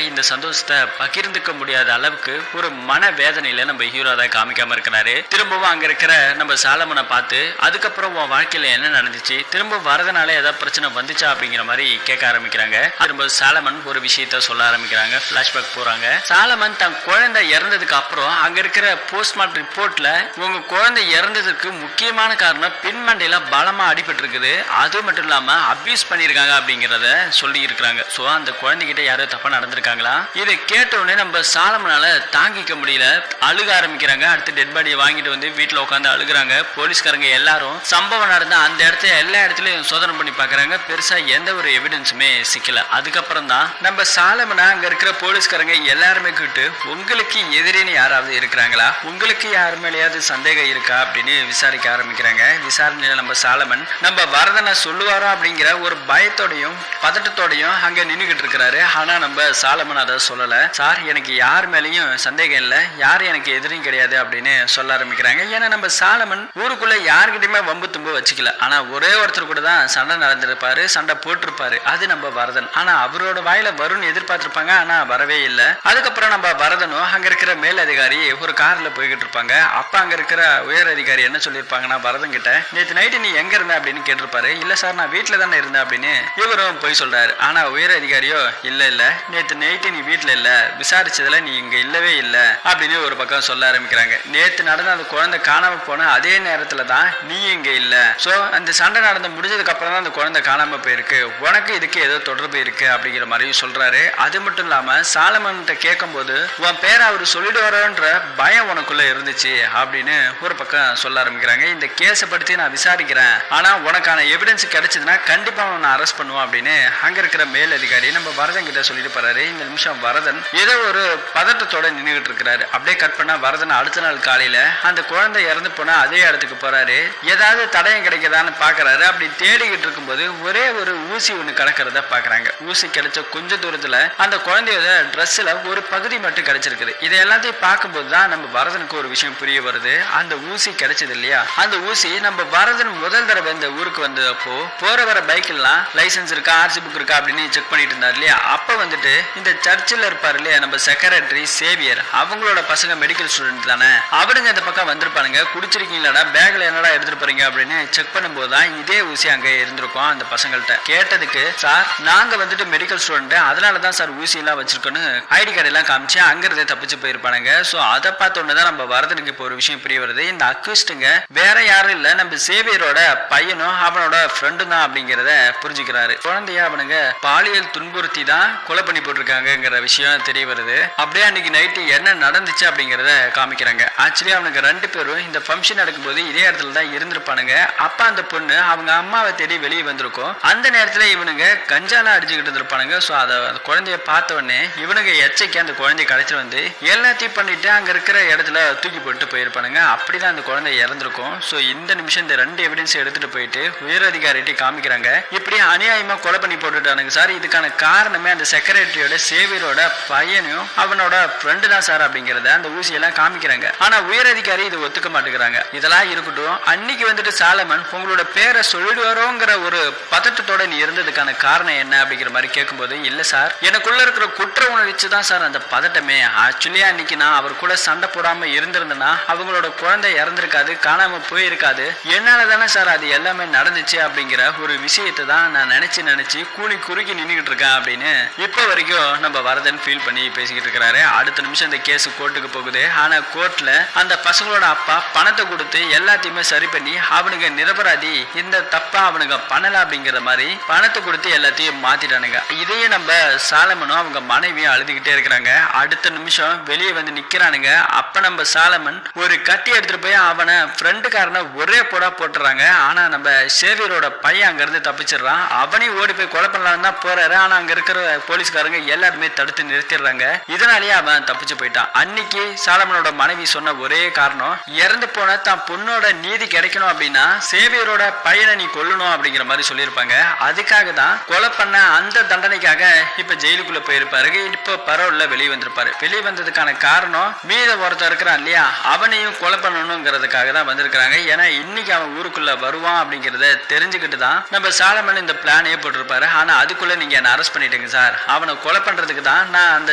Speaker 1: இந்த சந்தோஷத்தை பகிர்ந்துக்க முடியாத அளவுக்கு ஒரு மன வேதனையில நம்ம ஹீரோ அதை காமிக்காம இருக்கிறாரு. திரும்பவும் அங்க இருக்கிற நம்ம சாலமனை பார்த்து, அதுக்கப்புறம் உன் வாழ்க்கையில என்ன நடந்துச்சு, திரும்ப வரதுனால ஏதாவது பிரச்சனை வந்துச்சா அப்படிங்கிற மாதிரி கேட்க ஆரம்பிக்கிறாங்க. திரும்ப சாலமன் ஒரு விஷயத்த சொல்ல ஆரம்பிக்கிறாங்க. பிளாஷ்பேக் போறாங்க. சாலமன் தன் குழந்தை இறந்ததுக்கு அப்புறம் அங்க இருக்கிற போஸ்ட்மார்ட்டம் ரிப்போர்ட்ல, உங்க குழந்தை இறந்ததுக்கு முக்கியமான காரணம் பின்மண்டையில பலமா அடிபட்டு இருக்குது, அது மட்டும் இல்லாம அபியூஸ் பண்ணிருக்காங்க அப்படிங்கறத சொல்லி இருக்கிறாங்க. சோ அந்த குழந்தைகிட்ட யாரோ தப்பா நடந்திருக்காங்களா? இதை கேட்ட உடனே நம்ம சாலமனால தாங்கிக்க முடியல, அழுக ஆரம்பிக்கிறாங்க. அடுத்து டெட் பாடியை வாங்கிட்டு வந்து வீட்டுல உட்காந்து அழுகுறாங்க. போலீஸ்காரங்க எல்லாரும் சம்பவம் நடந்த அந்த இடத்துல எல்லா இடத்துலயும் சோதனை பண்ணி பாக்குறாங்க. பெருசா எந்த ஒரு எவிடன்ஸுமே சிக்கல. அதுக்கப்புறம் தான் நம்ம சாலமனை அங்க இருக்கிற போலீஸ்காரங்க எல்லாருமே கூப்பிட்டு உங்களுக்கு எதிரின்னு யாராவது இருக்கிறாங்களா, உங்களுக்கு யார் மேலேயாவது சந்தேகம் இருக்கா அப்படின்னு விசாரிக்க ஆரம்பிக்கிறாங்க. விசாரணையில நம்ம சாலமன் நம்ம வரதனை சொல்லுவாரோ அப்படிங்கிற ஒரு பயத்தோடையும் பதட்டத்தோடையும் அங்க நின்றுகிட்டு இருக்கிறாரு. ஆனா நம்ம சாலமன் அதை சொல்லல. சார், எனக்கு யார் மேலேயும் சந்தேகம் இல்லை, யார் எனக்கு எதிரியும் கிடையாது அப்படின்னு சொல்ல ஆரம்பிக்கிறாங்க. ஏன்னா நம்ம சாலமன் ஊருக்குள்ள யாருக்கிட்டையுமே வம்பு தும்பு வச்சுக்கல. ஆனா ஒரே ஒருத்தர் கூட தான் சண்டை நடந்திருப்பாரு, சண்டை போட்டிருப்பாரு, அது நம்ம வரதன். ஆனா அவரோட வாயில வரும்னு எதிர்பார்த்திருப்பாங்க, ஆனா வரவே இல்லை. அதுக்கப்புறம் நம்ம வரதனும் அங்க இருக்கிற மேல் அதிகாரி ஒரு கார்ல போய்கிட்டு இருப்பாங்க. அப்ப அங்க இருக்கிற உயர் அதிகாரி என்ன சொல்லியிருப்பாங்கன்னா வரதன் கிட்ட, நேற்று நைட்டு நீ எங்க இருந்த அப்படின்னு கேட்டிருப்பாரு. இல்ல சார், நான் வீட்டுல தானே இருந்தேன் அப்படின்னு இவரும் போய் சொல்றாரு. ஆனா உயர் அதிகாரியோ இல்ல நேற்று நைட்டு நீ வீட்டுல இல்ல, விசாரிச்சதுல நீ இங்க இல்லவே இல்ல அப்படின்னு ஒரு பக்கம் சொல்ல ஆரம்பிக்கிறாங்க. நேற்று நடந்த அந்த குழந்தை காணாம போன அதே நேரத்துல தான் நீ இங்க இல்ல. சோ அந்த சண்டை நடந்து முடிஞ்சதுக்கு அப்புறம் தான் அந்த குழந்தை காணாம போயிருக்கு, உனக்கு இதுக்கு ஏதோ தொடர்பு இருக்கு அப்படிங்கிற மாதிரி சொல்றாரு. அது மட்டும் இல்லாம சாலமன் கேட்கும் போது உன் பேரை அவரு சொல்லிடுவாரோன்ற பயம் உனக்குள்ள இருந்துச்சு அப்படின்னு ஒரு பக்கம் சொல்ல ஆரம்பிக்கிறாங்க. இந்த கேஸை படுத்தி நான் விசாரிக்கிறேன், ஆனா உனக்கான எவிடன்ஸ் கிடைச்சதுன்னா கண்டிப்பா உன்னை அரெஸ்ட் பண்ணுவோம் அப்படின்னு அங்க இருக்கிற மேல் அதிகாரி நம்ம வரதன் கிட்ட சொல்லிட்டு போறாரு. இந்த நிமிஷம் வரதன் ஏதோ ஒரு பதட்டத்தோட நின்றுகிட்டு இருக்கிறாரு. அப்படியே கட் பண்ணா வரதன் அடுத்த நாள் காலையில அந்த குழந்தை இறந்து போனா அதே இடத்துக்கு போறாரு. ஏதாவது தடயம் கிடைக்குதான்னு பாக்குறாரு. அப்படி தேடிக்கிட்டு இருக்கும்போது ஒரே ஒரு ஊசி ஒண்ணு கிடக்கிறத பாக்குறாங்க. ஊசி கிடைச்ச கொஞ்ச தூரத்துல அந்த குழந்தையோட ட்ரெஸ்ல ஒரு பகுதி மட்டும் கிடைச்சிருக்குது. இதை எல்லாத்தையும் பார்க்கும்போது தான் நம்ம வரதனுக்கு ஒரு விஷயம் புரிய வருது. அந்த ஊசி கிடைச்சது இல்லையா, அந்த ஊசி நம்ம வரதன் முதல் தடவை இந்த ஊருக்கு வந்தப்போ போற வர பைக் எல்லாம் லைசன்ஸ் இருக்கா, ஆர்சி புக் இருக்கா அப்படின்னு செக் பண்ணிட்டு இருந்தாரு இல்லையா. அப்ப வந்துட்டு இந்த சர்ச்சில் இருப்பாரு இல்லையா நம்ம செக்ரட்டரி சேவியர், அவங்களோட பசங்க மெடிக்கல் ஸ்டூடெண்ட் தானே, அவருங்க இந்த பக்கம் வந்திருப்பானுங்க. குடிச்சிருக்கீங்களாடா, பேக்ல என்னடா எடுத்துட்டு போறீங்க அப்படின்னு செக் பண்ணும்போது தான் இதே ஊசி அங்க இருந்திருக்கும். அந்த பசங்கள்ட்ட கேட்டதுக்கு, சார் நாங்க வந்துட்டு மெடிக்கல் ஸ்டூடெண்ட், அதனாலதான் சார் ஊசி எல்லாம் வச்சிருக்கோன்னு ஐடி கார்டு எல்லாம் காமிச்சு அங்கிருந்தே தப்பிச்சு போயிருப்பானுங்க. சோ அதை பார்த்த உடனே தான் நம்ம வரதனுக்கு இப்போ ஒரு விஷயம் புரிய வருது. இந்த அக்யூஸ்டுங்க வேற யாரும் இல்ல, நம்ம சேவியரோட பையனும் அவனோட ஃப்ரெண்டும் தான் அப்படிங்கிறத புரிஞ்சுக்கிறாரு. குழந்தைய அவனுங்க பாலியல் துன்புறுத்தி தான் கொலை பண்ணி போட்டிருக்காங்கிற விஷயம் தெரிய வருது. அப்படியே அன்னைக்கு நைட்டு என்ன நடந்துச்சு அப்படிங்கிறத காமிக்கிறாங்க. ஆக்சுவலி அவனுக்கு ரெண்டு பேரும் இந்த ஃபங்க்ஷன் நடக்கும்போது இதே இடத்துல தான் இருந்திருப்பானுங்க. அப்ப அந்த பொண்ணு அவங்க அம்மாவை தேடி வெளியே வந்திருக்கும். அந்த நேரத்துல இவனுங்க கஞ்சாலாம் அடிச்சுக்கிட்டு இருந்திருப்பானுங்க. ஸோ அதை குழந்தைய பார்த்த உடனே இவனுங்க எச்சைக்கு அந்த குழந்தைய கடைச்சிட்டு வந்து எல்லாத்தையும் பண்ணிட்டு அங்க இருக்கிற இடத்துல தூக்கி போட்டு போயிருப்பானுங்க. அப்படிதான் அந்த குழந்தை இறந்திருக்கும். ஸோ இந்த நிமிஷம் இந்த ரெண்டு எவிடன்ஸ் எடுத்துட்டு போயிட்டு உயர் அதிகாரிகிட்ட காமிக்கிறாங்க. இப்படி அநியாயமா கொலை பண்ணி போட்டுட்டானுங்க சார், இதுக்கான காரணமே அந்த செக்ரட்டரியோட சேவியரோட பையனையும் அவனோட ஃப்ரெண்டு தான் சார் அப்படிங்கிறத அந்த ஊசியெல்லாம் காமிக்கிறாங்க. ஆனா உயர் அதிகாரி இது ஒத்துக்க மாட்டேங்கிறாங்க. இதெல்லாம் இருக்கட்டும், அன்னைக்கு வந்துட்டு சாலமன் உங்களோட பேரை சொல்லிடுவாரோங்கிற ஒரு பதட்டத்தோட நீ இருந்ததுக்கான காரணம் என்ன அப்படிங்கிற மாதிரி கேட்கும்போது, இல்ல சார் எனக்குள்ள இருக்கிற குற்ற உணர்ச்சி தான் சார் அந்த பதட்டமே. ஆக்சுவலி அன்னைக்கு நான் அவர் கூட சண்டை போடாம இருந்திருந்தேன்னா அவங்களோட குழந்தை இறந்திருக்காது, காணாம போயிருக்காது, என்னால தானே சார் அது எல்லாமே நடந்துச்சு அப்படிங்கிற ஒரு விஷயத்தை தான் நான் நினைச்சு கூலி குறுக்கி நின்றுகிட்டு இருக்கேன் அப்படின்னு இப்ப வரைக்கும் நம்ம வரதன் ஃபீல் பண்ணி பேசிக்கிட்டு இருக்கிறாரு. அடுத்த நிமிஷம் இந்த கேஸ் கோர்ட்டுக்கு போகுது. ஆனா கோர்ட்ல அந்த பசங்களோட அப்பா பணத்தை கொடுத்து எல்லாத்தையுமே சரி பண்ணி அவனுங்க நிரபராதி, இந்த தப்பா அவனுங்க பண்ணல அப்படிங்கிற மாதிரி பணத்தை கொடுத்து எல்லாத்தையும் மாத்திட்டானுங்க. இதையே நம்ம சாலமனும் அவங்க மனைவியும் அழுதுகிட்டே இருக்கிறாங்க. அடுத்த நிமிஷம் வெளியே வந்து நிக்கிறானுங்க. அப்ப நம்ம சாலமன் ஒரு கட்டி எடுத்துட்டு போய் அவனை ஃப்ரெண்டுக்காரனை ஒரே போடா போட்டுறாங்க. ஆனா நம்ம சேவியரோட பையன் அங்க இருந்து தப்பிச்சிடறான். அவனையும் ஓடி போய் கொலை பண்ணலான்னு தான் போறாரு. ஆனா அங்க இருக்கிற போலீஸ்காரங்க எல்லாருமே தடுத்து நிறுத்திடுறாங்க. இதனாலேயே அவன் தப்பிச்சு போயிட்டான். அன்னைக்கு சாலமனோட மனைவி சொன்ன ஒரே காரணம், இறந்து போன தான் பொண்ணோட நீதி கிடைக்கணும் அப்படின்னா சேவியரோட பையனை நீ கொல்லணும் அப்படிங்கிற மாதிரி சொல்லியிருப்பாங்க. அதுக்காக தான் கொலை பண்ண அந்த தண்டனைக்காக இப்ப ஜெயிலுக்குள்ள போயிருப்பாரு. இப்ப பரவல்ல வெளியே வந்திருப்பாரு. வெளியே வந்ததுக்கான காரணம் மீத ஒருத்தர் இருக்கிறான் இல்லையா, அவனையும் கொலை பண்ணணுங்கிறதுக்காக தான் வந்திருக்கிறாங்க. ஏன்னா இன்னைக்கு அவன் ஊருக்குள்ள வருவான் அப்படிங்கறத தெரிஞ்சுக்கிட்டு தான் நம்ம சாலமன் இந்த பிளானே போட்டிருப்பாரு. ஆனா அதுக்குள்ள நீங்க என்ன அரெஸ்ட் பண்ணிட்டீங்க சார், அவனை கொலை பண்றதுக்கு தான் நான் அந்த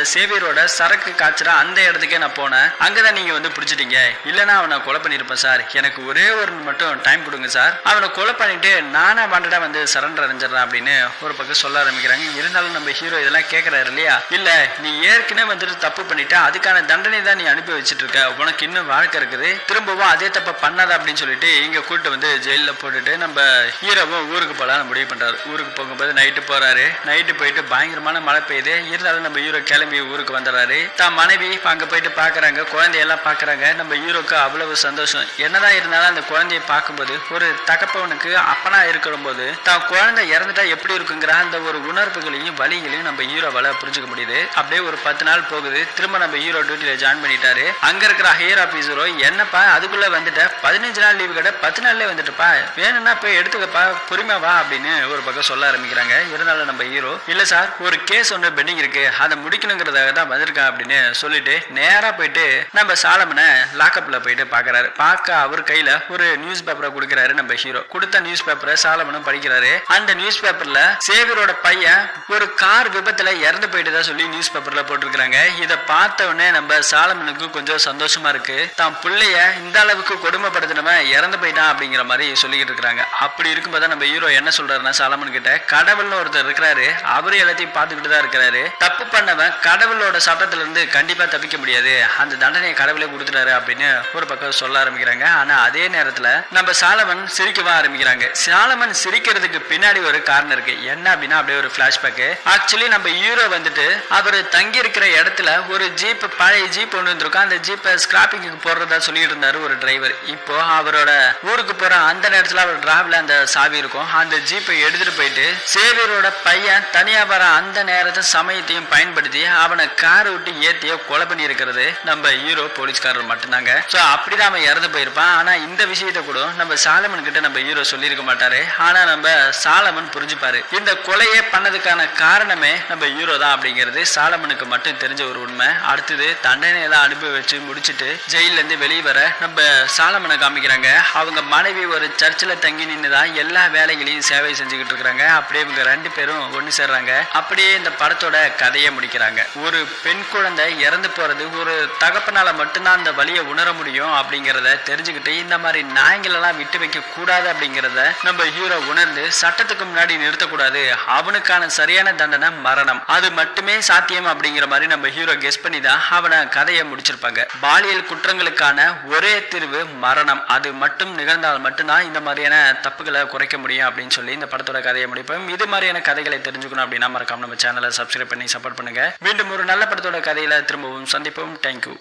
Speaker 1: சேவியரோட சரக்கு காய்ச்சற அந்த இடத்துக்கே நான் போனேன், அங்கதான் நீங்க வந்து பிடிச்சிட்டீங்க, இல்லைன்னா அவனை கொலை பண்ணிருப்பேன் சார், எனக்கு ஒரே ஒரு மட்டும் டைம் கொடுங்க சார், அவனை கொலை பண்ணிட்டு நானா வாண்டடா வந்து சரண்டர் அடைஞ்சிடறேன் அப்படின்னு ஒரு பக்கம் சொல்ல ஆரம்பிக்கிறாங்க. இருந்தாலும் நம்ம ஹீரோ இதெல்லாம் கேட்கறாரு இல்லையா, இல்ல நீ ஏற்கனவே வந்துட்டு தப்பு பண்ணிட்டு அதுக்கான தண்டனை தான் நீ அனுப்பி வச்சுட்டு இருக்க, உனக்கு இன்னும் வாழ்க்கை இருக்குது, திரும்பவும் அதே தப்ப பண்ணாத அப்படின்னு சொல்லிட்டு இங்க கூட்டு வந்து ஜெயில போட்டுட்டு நம்ம ஹீரோவும் ஊருக்கு போலான்னு முடிவு பண்றாரு. ஊருக்கு போகும்போது நைட்டு போறாரு. நைட்டு போயிட்டு பயங்கரமான மழை பெய்யுது. இருந்தாலும் நம்ம ஹீரோ கிளம்பி ஊருக்கு வந்துடுறாரு. தான் மனைவி அங்க போயிட்டு பாக்குறாங்க, குழந்தையெல்லாம் பாக்குறாங்க. நம்ம ஹீரோக்கு அவ்வளவு சந்தோஷம். என்னதான் இருந்தாலும் அந்த குழந்தைய பார்க்கும்போது ஒரு தகப்பவனுக்கு அப்பனா இருக்கிற போது தான் குழந்தை இறந்துட்டா எப்படி இருக்குங்கிற அந்த ஒரு உணர்வுகளையும் வலிகளையும் நம்ம ஹீரோவால புரிஞ்சுக்க முடியுது. அப்படியே ஒரு 10 நாள் போகுது. திரும்ப நம்ம ஹீரோ டியூட்டில ஜாயின் பண்ணிட்டாரு. அங்க இருக்கிற ஹையர் ஆபீசரோ என்னப்பா அதுக்குள்ள வந்துட்ட 15 நாள் லீவு கடை 10 நாள்ல வந்துட்டுப்பா, வேணும்னா போய் எடுத்துக்கப்பா, பொறுமையா வா அப்படின்னு ஒரு பக்கம் சொல்ல ஆரம்பிக்கிறாங்க. இருந்தாலும் நம்ம ஹீரோ இல்ல சார், ஒரு கேஸ் ஒன்று பெண்டிங் இருக்கு, அதை முடிக்கணுங்கிறதாக தான் வந்திருக்கேன் அப்படின்னு சொல்லிட்டு நேரா போயிட்டு நம்ம சாலமனை லாக்அப்ல போயிட்டு பாக்குறாரு. பார்க்க அவர் கையில ஒரு நியூஸ் பேப்பரை கொடுக்கிறாரு. நம்ம ஹீரோ கொடுத்த நியூஸ் பேப்பரை சாலமனும் படிக்கிறாரு. அந்த நியூஸ் பேப்பர்ல சேவியரோட பையன் ஒரு கார் விபத்துல இறந்து போயிட்டு சொல்லி நியூஸ் பேப்பர்ல போட்டிருக்காங்க. இதை பார்த்த உடனே நம்ம சாலமனுக்கு கொஞ்சம் சந்தோஷமா இருக்கு. தான் பிள்ளைய இந்த அளவுக்கு கொடுமைப்படுத்தினவன் இறந்து போயிட்டான் அப்படிங்கிற மாதிரி சொல்லிக்கிட்டு இருக்காங்க. அப்படி இருக்கும்போது நம்ம ஹீரோ என்ன சொல்றாருன்னா சாலமன் கிட்ட, கடவுள்னு ஒருத்தர் இருக்கிறாரு, அவரு எல்லாத்தையும் பார்த்துக்கிட்டு தான் இருக்கிறாரு. தப்பு பண்ணவன் கடவுளோட சட்டத்துல இருந்து கண்டிப்பா தப்பிக்க முடியாது, அந்த தண்டனையை கடவுளே கொடுத்துட்டாரு அப்படின்னு ஒரு பக்கம் சொல்ல ஆரம்பிக்கிறாங்க. ஆனா அதே நேரத்துல நம்ம சாலமன் சிரிக்கவா ஆரம்பிக்கிறாங்க. சாலமன் சிரிக்கிறதுக்கு பின்னாடி ஒரு காரணம் இருக்கு. என்ன அப்படின்னா அப்படியே ஒரு பிளாஷ்பேக். ஆக்சுவலி நம்ம ஹீரோ வந்துட்டு அவர் தங்கி இருக்கிற இடத்துல ஒரு ஜீப், பழைய ஜீப் ஒன்று இருந்திருக்கும். அந்த ஜீப்பை ஸ்கிராப்பிங்க்கு போடுறதா சொல்லிட்டு இருந்தாரு ஒரு டிரைவர். இப்போ அவரோட ஊருக்கு போற அந்த நேரத்துல அவர் டிராவல அந்த சாவி இருக்கும். அந்த ஜீப்பை எடுத்துட்டு போயிட்டு சேவியரோட பையன் தனியா வர அந்த நேரத்தை சமயத்தையும் பயன்படுத்தி அவனை காரை விட்டு ஏத்திய கொலை பண்ணி இருக்கிறது நம்ம ஹீரோ போலீஸ்காரர் மட்டும்தாங்க. சோ அப்படிதான் அவன் இறந்து போயிருப்பான். ஆனா இந்த விஷயத்த கூட நம்ம சாலமன் கிட்ட நம்ம ஹீரோ சொல்லியிருக்க மாட்டாரு. ஆனா நம்ம சாலமன் புரிஞ்சுப்பாரு. இந்த கொலையை பண்ணதுக்கான காரணமே நம்ம ஹீரோ தான் அப்படிங்கிறது சாலமனுக்கு மட்டும் தெரிஞ்ச ஒரு உண்மை. அடுத்தது தண்டனை எல்லாம் அனுபவிச்சு முடிச்சுட்டு ஜெயில இருந்து வெளியே வர நம்ம சாலமனை காமிக்கிறாங்க. அவங்க மனைவி ஒரு சர்ச்சில் தங்கி நின்றுதான் எல்லா வேலைகளையும் சேவை செஞ்சுக்கிட்டு இருக்கிறாங்க. அப்படியே இவங்க 2 பேரும் ஒன்று சேர்றாங்க. அப்படியே இந்த படத்தோட கதையை முடிக்கிறாங்க. ஒரு பெண் குழந்தை இறந்து போறது ஒரு தகப்பனால மட்டும்தான் அந்த வலியை உணர முடியும் அப்படிங்கிறத தெரிஞ்சுக்கிட்டு இந்த மாதிரி நாய்களெல்லாம் விட்டு வைக்க கூடாது அப்படிங்கிறத நம்ம ஹீரோ உணர்ந்து சட்டத்துக்கு முன்னாடி நிறுத்தக்கூடாது, அவனுக்கான சரியான தண்டனை மரணம், அது மட்டுமே சாத்தியம் அப்படிங்கிற மாதிரி நம்ம ஹீரோ கெஸ் பண்ணி தான் அவனை கதையை முடிச்சிருப்பாங்க. பாலியல் குற்றங்களுக்கான ஒரே தீர்வு மரணம், அது மட்டும் நிகழ்ந்தால் மட்டும்தான் இந்த மாதிரியான தப்புகளை குறைக்க முடியும் அப்படின்னு சொல்லி இந்த படத்தோட கதையை முடிப்போம். இது மாதிரியான கதைகளை தெரிஞ்சுக்கணும் அப்படின்னா மறக்காம நம்ம சேனலை சப்ஸ்கிரைப் பண்ணி சப்போர்ட் பண்ணுங்க. மீண்டும் ஒரு நல்ல படத்தோட கதையில திரும்பவும் சந்திப்போம். தேங்க்யூ.